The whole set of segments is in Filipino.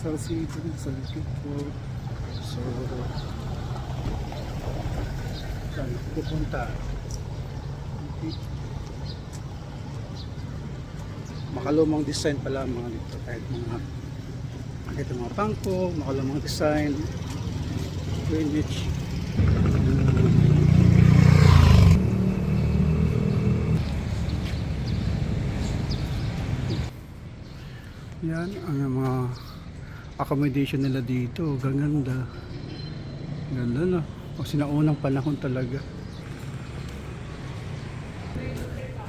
Central City sa likod ko. So, saan ako pupunta? Makalumang design pala mga dito, kahit mga pangko, makalumang design, Greenwich. Yan ang mga accommodation nila dito. Ganda na, kasi naunang panahon talaga.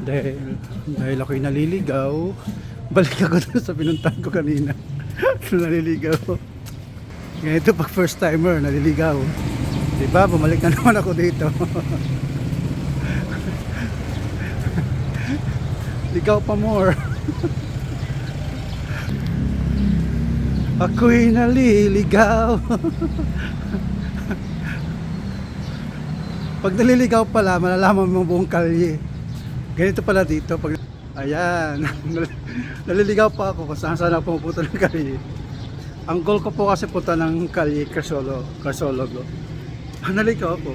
Dahil ako'y naliligaw, balik ako dun sa pinuntahan ko kanina. Naliligaw. Ganito pag first timer, naliligaw. Diba, bumalik na naman ako dito. Ligaw pa more. Ako'y naliligaw. Pag naliligaw pala, malalaman mo buong kalye. Ganito pala dito. Ayan. Naliligaw pa ako kung saan ako pupunta ng kalye. Ang goal ko po kasi punta ng kalye Crarsologo. Naligaw ako.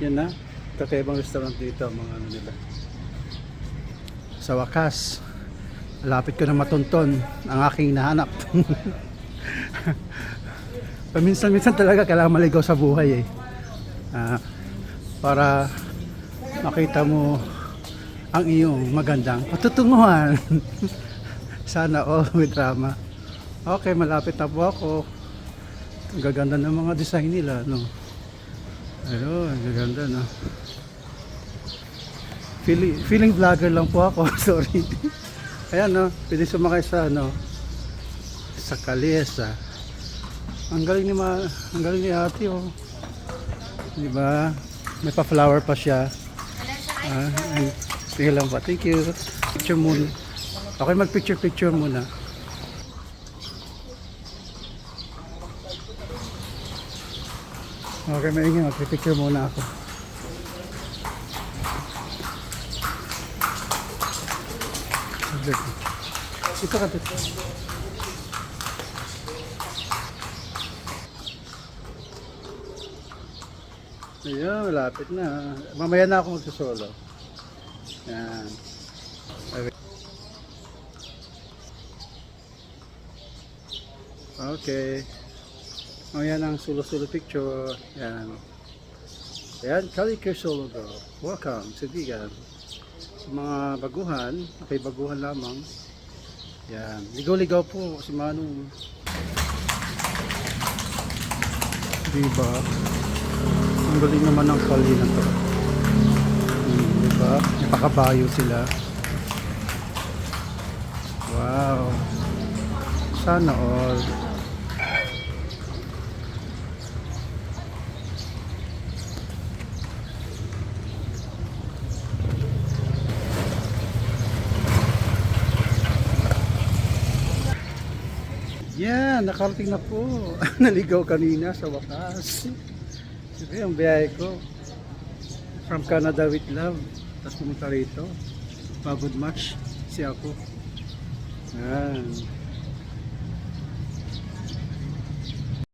Yan na. Kakaibang restaurant dito. Mga ano nila. Sa wakas, malapit ko na matunton ang aking nahanap. Paminsan-minsan talaga kailangan maligaw sa buhay para makita mo ang iyong magandang patutunguhan. Sana all with drama. Okay, malapit na po ako. Ang gaganda ng mga design nila, no? Ayun, ang gaganda, no? Feeling vlogger lang po ako. Sorry. Ayan, no, pwede sumakay sa sa Calesa. Ang galing ni ate, oh. Di ba? May pa-flower pa siya. Sige lang pa. Thank you. Picture muna. Okay, mag-picture muna. Okay, maingay. Mag-picture muna ako. Ito ka dito. Ayan, malapit na. Mamaya na ako magsusolo. Ayan. Okay. Mamaya ng sulo-sulo picture. Ayan. Ayan, Crarsologo. Welcome sa Vigan. Sa mga baguhan, okay, baguhan lamang. Yan, ligaw-ligaw po si Manong. Diba? Ang galing naman ng kalye na to. Diba? Napakabayo sila. Wow. Sana all. Yan, nakarating na po. Naligaw kanina sa wakas. Ito yung biyahe ko. From Canada with love. Tapos pumunta rito. Pagod match. Si ako. Yan.